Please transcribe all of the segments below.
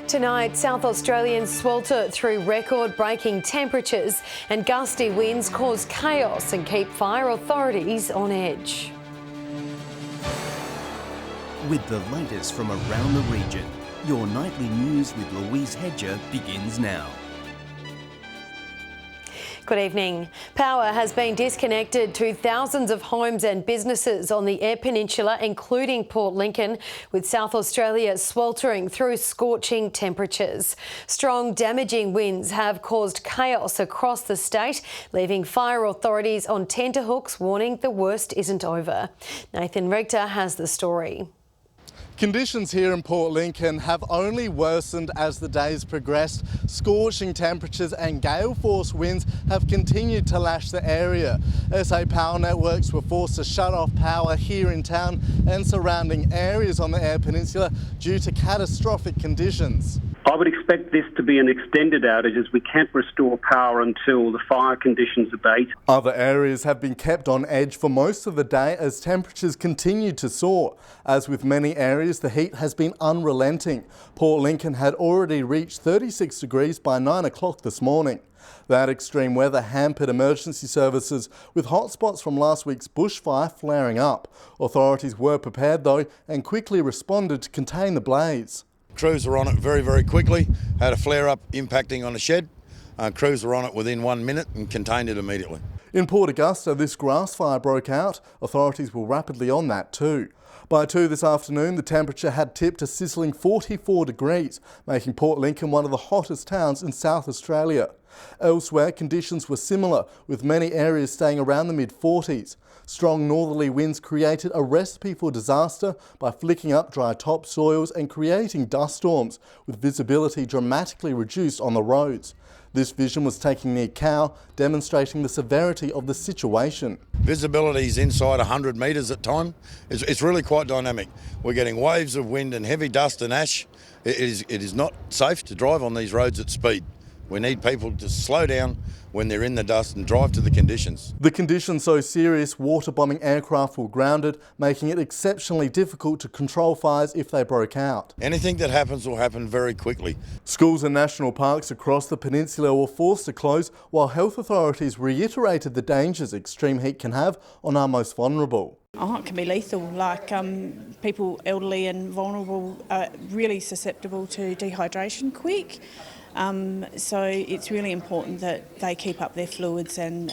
Tonight, South Australians swelter through record-breaking temperatures and gusty winds cause chaos and keep fire authorities on edge. With the latest from around the region, your nightly news with Louise Hedger begins now. Good evening. Power has been disconnected to thousands of homes and businesses on the Eyre Peninsula, including Port Lincoln, with South Australia sweltering through scorching temperatures. Strong, damaging winds have caused chaos across the state, leaving fire authorities on tenterhooks warning the worst isn't over. Nathan Rector has the story. Conditions here in Port Lincoln have only worsened as the days progressed. Scorching temperatures and gale force winds have continued to lash the area. SA Power Networks were forced to shut off power here in town and surrounding areas on the Eyre Peninsula due to catastrophic conditions. I would expect this to be an extended outage as we can't restore power until the fire conditions abate. Other areas have been kept on edge for most of the day as temperatures continue to soar. As with many areas, the heat has been unrelenting. Port Lincoln had already reached 36 degrees by 9 o'clock this morning. That extreme weather hampered emergency services, with hotspots from last week's bushfire flaring up. Authorities were prepared though and quickly responded to contain the blaze. Crews were on it very, very quickly, had a flare-up impacting on a shed. Crews were on it within 1 minute and contained it immediately. In Port Augusta, this grass fire broke out. Authorities were rapidly on that too. By 2 this afternoon, the temperature had tipped a sizzling 44 degrees, making Port Lincoln one of the hottest towns in South Australia. Elsewhere, conditions were similar, with many areas staying around the mid-40s. Strong northerly winds created a recipe for disaster by flicking up dry topsoils and creating dust storms, with visibility dramatically reduced on the roads. This vision was taken near Cow, demonstrating the severity of the situation. Visibility is inside 100 metres at time. It's really quite dynamic. We're getting waves of wind and heavy dust and ash. It is not safe to drive on these roads at speed. We need people to slow down when they're in the dust and drive to the conditions. The conditions so serious, water-bombing aircraft were grounded, making it exceptionally difficult to control fires if they broke out. Anything that happens will happen very quickly. Schools and national parks across the peninsula were forced to close, while health authorities reiterated the dangers extreme heat can have on our most vulnerable. Oh, it can be lethal, like people elderly and vulnerable are really susceptible to dehydration quick. So it's really important that they keep up their fluids and,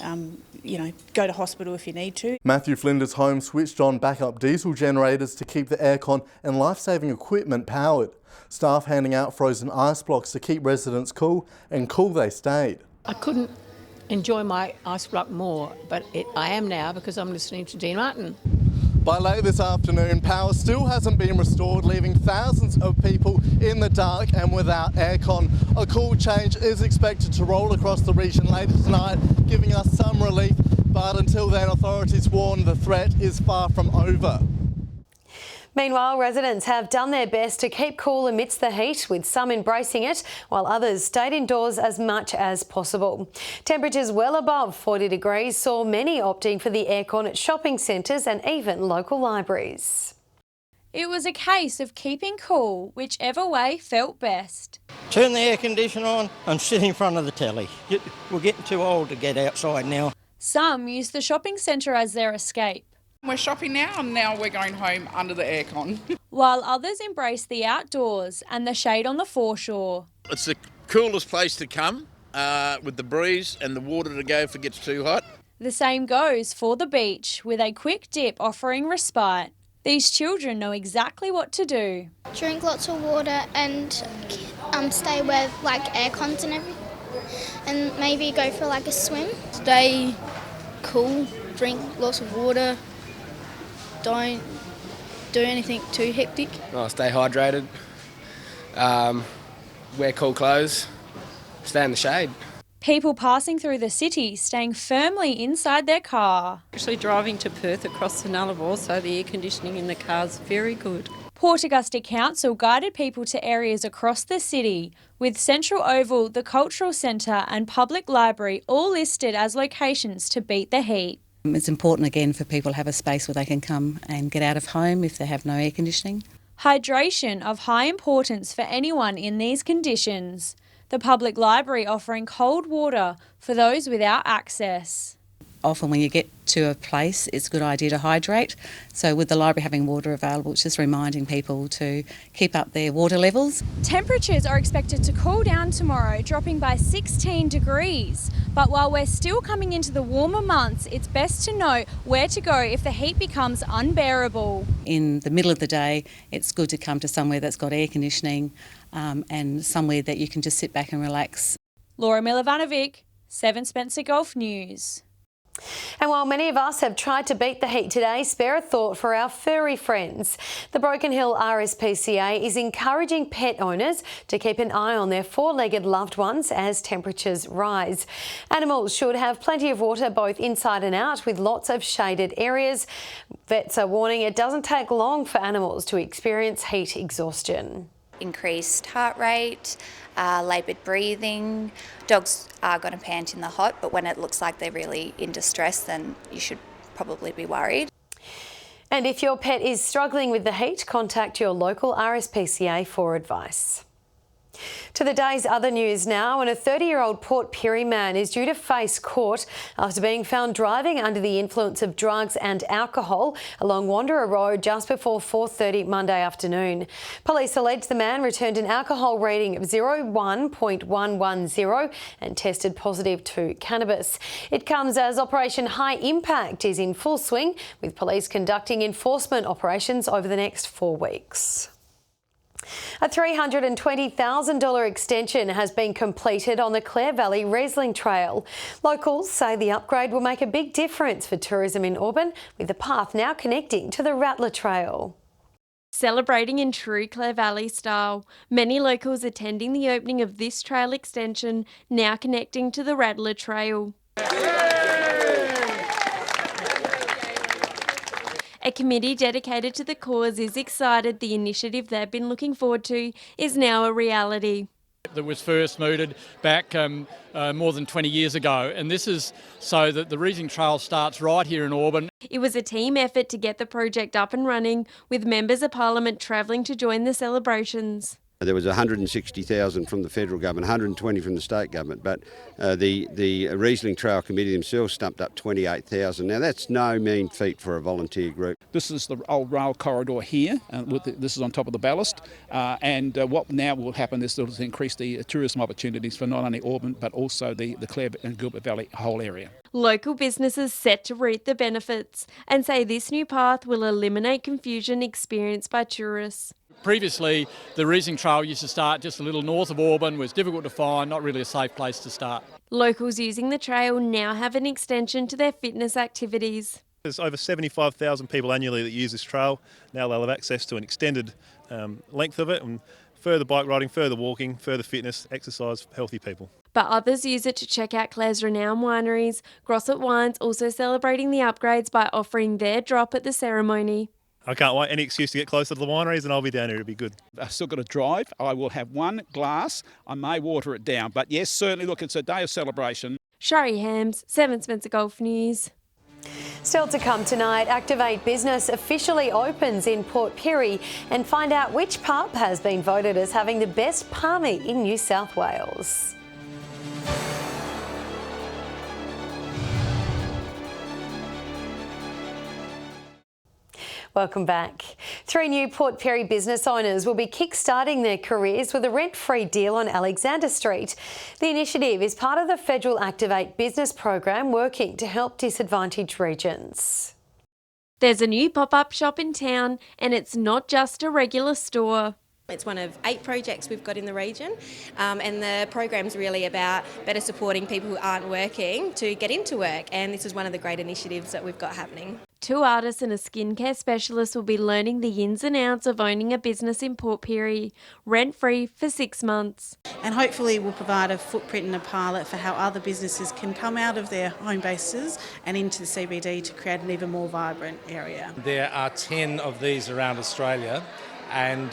go to hospital if you need to. Matthew Flinder's home switched on backup diesel generators to keep the aircon and life-saving equipment powered. Staff handing out frozen ice blocks to keep residents cool, and cool they stayed. I couldn't enjoy my ice block more, but I am now because I'm listening to Dean Martin. By late this afternoon, power still hasn't been restored, leaving thousands of people in the dark and without aircon. A cool change is expected to roll across the region later tonight, giving us some relief, but until then, authorities warn the threat is far from over. Meanwhile, residents have done their best to keep cool amidst the heat, with some embracing it, while others stayed indoors as much as possible. Temperatures well above 40 degrees saw many opting for the aircon at shopping centres and even local libraries. It was a case of keeping cool, whichever way felt best. Turn the air conditioner on and sit in front of the telly. We're getting too old to get outside now. Some used the shopping centre as their escape. We're shopping now and now we're going home under the aircon. While others embrace the outdoors and the shade on the foreshore. It's the coolest place to come with the breeze and the water to go if it gets too hot. The same goes for the beach, with a quick dip offering respite. These children know exactly what to do. Drink lots of water and stay where aircons and everything, and maybe go for a swim. Stay cool, drink lots of water. Don't do anything too hectic. Stay hydrated, wear cool clothes, stay in the shade. People passing through the city staying firmly inside their car. Actually driving to Perth across the Nullarbor, so the air conditioning in the car's very good. Port Augusta Council guided people to areas across the city, with Central Oval, the Cultural Centre and Public Library all listed as locations to beat the heat. It's important again for people to have a space where they can come and get out of home if they have no air conditioning. Hydration of high importance for anyone in these conditions. The public library offering cold water for those without access. Often when you get to a place, it's a good idea to hydrate. So with the library having water available, it's just reminding people to keep up their water levels. Temperatures are expected to cool down tomorrow, dropping by 16 degrees. But while we're still coming into the warmer months, it's best to know where to go if the heat becomes unbearable. In the middle of the day, it's good to come to somewhere that's got air conditioning and somewhere that you can just sit back and relax. Laura Milovanovic, 7 Spencer Golf News. And while many of us have tried to beat the heat today, spare a thought for our furry friends. The Broken Hill RSPCA is encouraging pet owners to keep an eye on their four-legged loved ones as temperatures rise. Animals should have plenty of water both inside and out, with lots of shaded areas. Vets are warning it doesn't take long for animals to experience heat exhaustion. Increased heart rate, laboured breathing. Dogs are going to pant in the hot, but when it looks like they're really in distress, then you should probably be worried. And if your pet is struggling with the heat, contact your local RSPCA for advice. To the day's other news now, and a 30-year-old Port Pirie man is due to face court after being found driving under the influence of drugs and alcohol along Wanderer Road just before 4:30 Monday afternoon. Police allege the man returned an alcohol reading of 01.110 and tested positive to cannabis. It comes as Operation High Impact is in full swing, with police conducting enforcement operations over the next 4 weeks. A $320,000 extension has been completed on the Clare Valley Riesling Trail. Locals say the upgrade will make a big difference for tourism in Auburn, with the path now connecting to the Rattler Trail. Celebrating in true Clare Valley style, many locals attending the opening of this trail extension, now connecting to the Rattler Trail. A committee dedicated to the cause is excited the initiative they've been looking forward to is now a reality. That was first mooted back more than 20 years ago, and this is so that the Riesling Trail starts right here in Auburn. It was a team effort to get the project up and running, with members of Parliament travelling to join the celebrations. There was 160,000 from the federal government, 120 from the state government, but the Riesling Trail Committee themselves stumped up 28,000. Now that's no mean feat for a volunteer group. This is the old rail corridor here. This is on top of the ballast, and what now will happen is to increase the tourism opportunities for not only Auburn but also the Clare and Gilbert Valley whole area. Local businesses set to reap the benefits and say this new path will eliminate confusion experienced by tourists. Previously, the Riesling Trail used to start just a little north of Auburn, was difficult to find, not really a safe place to start. Locals using the trail now have an extension to their fitness activities. There's over 75,000 people annually that use this trail. Now they'll have access to an extended length of it, and further bike riding, further walking, further fitness, exercise for healthy people. But others use it to check out Clare's renowned wineries. Grosset Wines also celebrating the upgrades by offering their drop at the ceremony. I can't wait. Any excuse to get closer to the wineries and I'll be down here. It'll be good. I've still got to drive. I will have one glass. I may water it down. But yes, certainly, look, it's a day of celebration. Shari Hams, 7 Spencer Golf News. Still to come tonight, Activate Business officially opens in Port Pirie, and find out which pub has been voted as having the best palmy in New South Wales. Welcome back. 3 new Port Pirie business owners will be kick-starting their careers with a rent-free deal on Alexander Street. The initiative is part of the federal Activate Business program working to help disadvantaged regions. There's a new pop-up shop in town, and it's not just a regular store. It's one of 8 projects we've got in the region, and the program's really about better supporting people who aren't working to get into work, and this is one of the great initiatives that we've got happening. 2 artists and a skincare specialist will be learning the ins and outs of owning a business in Port Pirie, rent-free for 6 months. And hopefully we'll provide a footprint and a pilot for how other businesses can come out of their home bases and into the CBD to create an even more vibrant area. There are 10 of these around Australia, and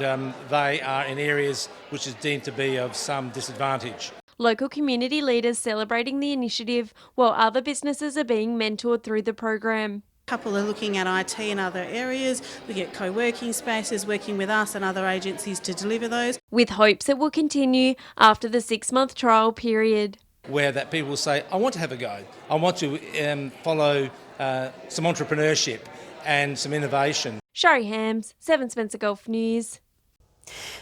they are in areas which is deemed to be of some disadvantage. Local community leaders celebrating the initiative, while other businesses are being mentored through the program. Couple are looking at IT and other areas, looking at co-working spaces, working with us and other agencies to deliver those. With hopes it will continue after the 6-month trial period. Where that people will say, I want to have a go. I want to follow some entrepreneurship and some innovation. Shari Hams, 7 Spencer Gulf News.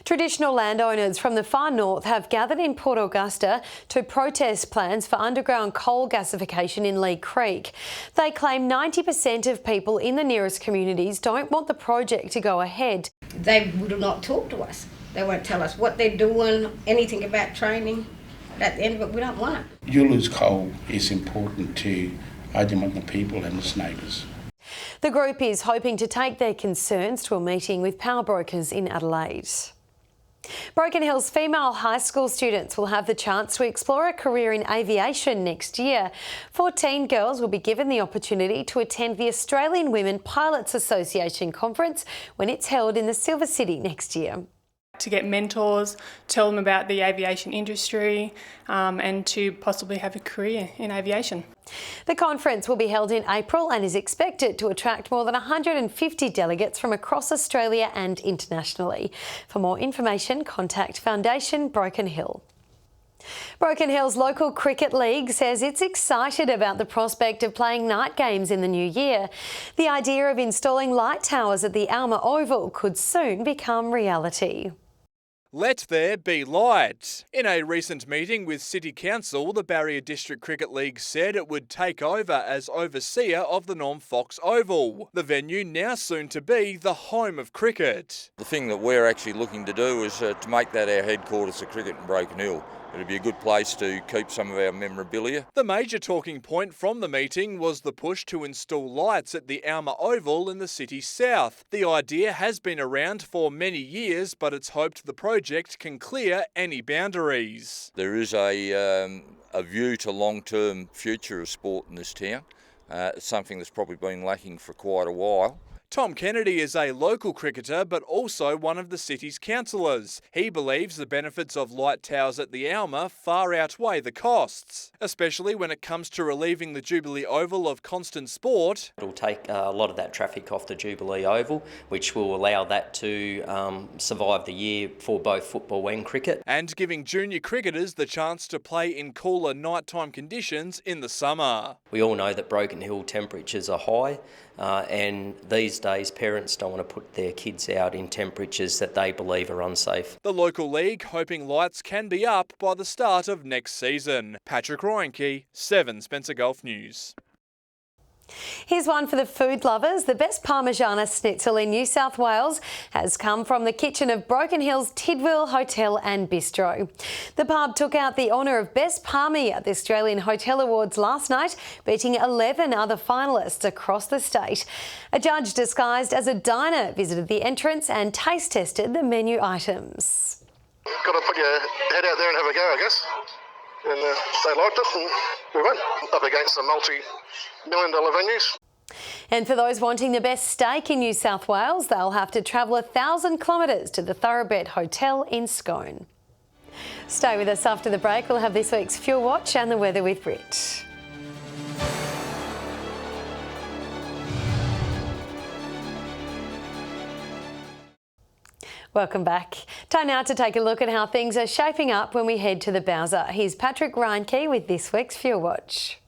Traditional landowners from the far north have gathered in Port Augusta to protest plans for underground coal gasification in Lee Creek. They claim 90% of people in the nearest communities don't want the project to go ahead. They will not talk to us. They won't tell us what they're doing, anything about training. At the end of it, we don't want it. Ulus coal is important to Adyamatna people and its neighbours. The group is hoping to take their concerns to a meeting with power brokers in Adelaide. Broken Hill's female high school students will have the chance to explore a career in aviation next year. 14 girls will be given the opportunity to attend the Australian Women Pilots Association conference when it's held in the Silver City next year. To get mentors, tell them about the aviation industry and to possibly have a career in aviation. The conference will be held in April and is expected to attract more than 150 delegates from across Australia and internationally. For more information, contact Foundation Broken Hill. Broken Hill's local cricket league says it's excited about the prospect of playing night games in the new year. The idea of installing light towers at the Alma Oval could soon become reality. Let there be light. In a recent meeting with City Council, the Barrier District Cricket League said it would take over as overseer of the Norm Fox Oval, the venue now soon to be the home of cricket. The thing that we're actually looking to do is to make that our headquarters of cricket in Broken Hill. It'd be a good place to keep some of our memorabilia. The major talking point from the meeting was the push to install lights at the Alma Oval in the city south. The idea has been around for many years, but it's hoped the project can clear any boundaries. There is a view to long-term future of sport in this town. It's something that's probably been lacking for quite a while. Tom Kennedy is a local cricketer but also one of the city's councillors. He believes the benefits of light towers at the Alma far outweigh the costs, especially when it comes to relieving the Jubilee Oval of constant sport. It'll take a lot of that traffic off the Jubilee Oval, which will allow that to survive the year for both football and cricket. And giving junior cricketers the chance to play in cooler nighttime conditions in the summer. We all know that Broken Hill temperatures are high. And these days parents don't want to put their kids out in temperatures that they believe are unsafe. The local league hoping lights can be up by the start of next season. Patrick Ryanke, 7 Spencer Gulf News. Here's one for the food lovers. The best Parmigiana schnitzel in New South Wales has come from the kitchen of Broken Hill's Tidwell Hotel and Bistro. The pub took out the honour of Best Parmy at the Australian Hotel Awards last night, beating 11 other finalists across the state. A judge disguised as a diner visited the entrance and taste tested the menu items. Got to put your head out there and have a go, I guess. And they liked it and we went up against some multi-million-dollar venues. And for those wanting the best steak in New South Wales, they'll have to travel 1,000 kilometres to the Thoroughbred Hotel in Scone. Stay with us after the break. We'll have this week's Fuel Watch and the weather with Brit. Welcome back. Time now to take a look at how things are shaping up when we head to the Bowser. Here's Patrick Reinke with this week's Fuel Watch.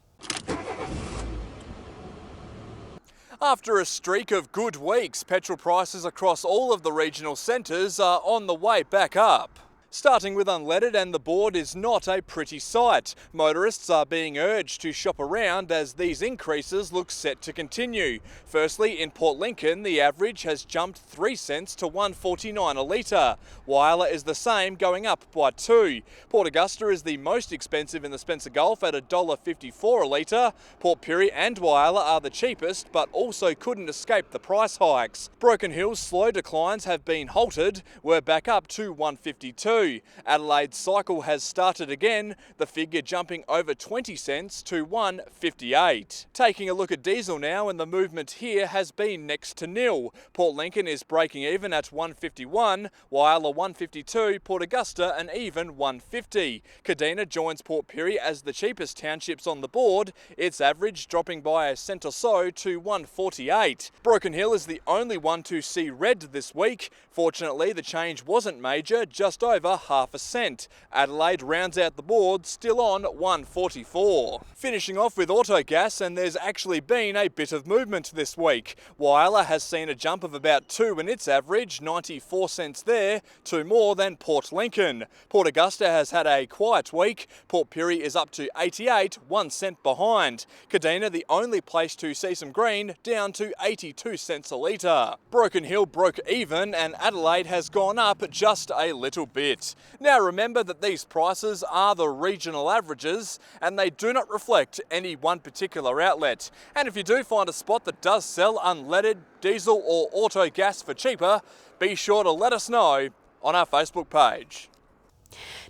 After a streak of good weeks, petrol prices across all of the regional centres are on the way back up. Starting with unleaded, and the board is not a pretty sight. Motorists are being urged to shop around as these increases look set to continue. Firstly, in Port Lincoln, the average has jumped 3 cents to $1.49 a litre. Whyalla is the same, going up by 2. Port Augusta is the most expensive in the Spencer Gulf at $1.54 a litre. Port Pirie and Whyalla are the cheapest, but also couldn't escape the price hikes. Broken Hill's slow declines have been halted. We're back up to $1.52. 1.42. Adelaide's cycle has started again, the figure jumping over 20 cents to 1.58. Taking a look at diesel now, and the movement here has been next to nil. Port Lincoln is breaking even at 1.51, Whyalla 1.52, Port Augusta an even 1.50. Kadina joins Port Pirie as the cheapest townships on the board, its average dropping by a cent or so to 1.48. Broken Hill is the only one to see red this week. Fortunately, the change wasn't major, just over half a cent. Adelaide rounds out the board, still on 1.44. Finishing off with Autogas, and there's actually been a bit of movement this week. Whyalla has seen a jump of about 2 in its average, 94 cents there, 2 more than Port Lincoln. Port Augusta has had a quiet week. Port Pirie is up to 88, 1 cent behind. Kadina, the only place to see some green, down to 82 cents a litre. Broken Hill broke even, and Adelaide has gone up just a little bit. Now remember that these prices are the regional averages, and they do not reflect any one particular outlet. And if you do find a spot that does sell unleaded, diesel or auto gas for cheaper, be sure to let us know on our Facebook page.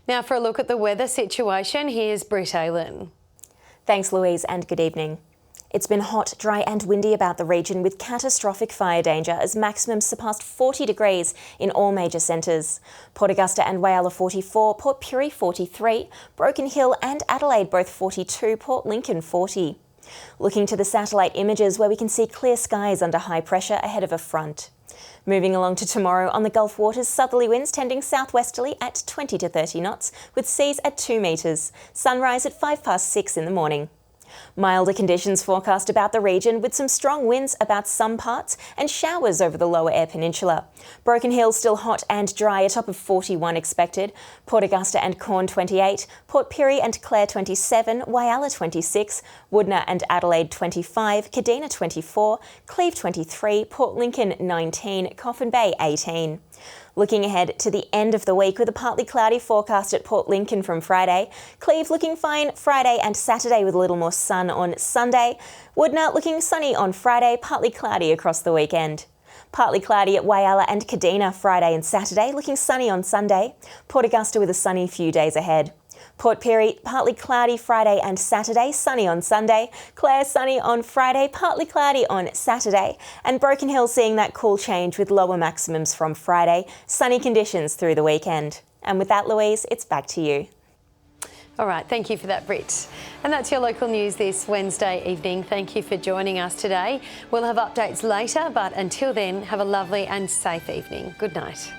Now for a look at the weather situation, here's Britt Aylen. Thanks, Louise, and good evening. It's been hot, dry and windy about the region with catastrophic fire danger as maximums surpassed 40 degrees in all major centres. Port Augusta and Whyalla 44, Port Pirie 43, Broken Hill and Adelaide both 42, Port Lincoln 40. Looking to the satellite images where we can see clear skies under high pressure ahead of a front. Moving along to tomorrow on the Gulf waters, southerly winds tending southwesterly at 20 to 30 knots with seas at 2 metres. Sunrise at 6:05 in the morning. Milder conditions forecast about the region with some strong winds about some parts and showers over the lower Eyre Peninsula. Broken Hill still hot and dry, a top of 41 expected. Port Augusta and Corn 28, Port Pirie and Clare 27, Whyalla 26, Woodner and Adelaide 25, Kadina 24, Cleve 23, Port Lincoln 19, Coffin Bay 18. Looking ahead to the end of the week with a partly cloudy forecast at Port Lincoln from Friday. Cleve looking fine Friday and Saturday with a little more sun on Sunday. Woodner looking sunny on Friday, partly cloudy across the weekend. Partly cloudy at Whyalla and Kadina Friday and Saturday, looking sunny on Sunday. Port Augusta with a sunny few days ahead. Port Pirie, partly cloudy Friday and Saturday, sunny on Sunday. Clare, sunny on Friday, partly cloudy on Saturday. And Broken Hill seeing that cool change with lower maximums from Friday. Sunny conditions through the weekend. And with that, Louise, it's back to you. All right, thank you for that, Britt. And that's your local news this Wednesday evening. Thank you for joining us today. We'll have updates later, but until then, have a lovely and safe evening. Good night.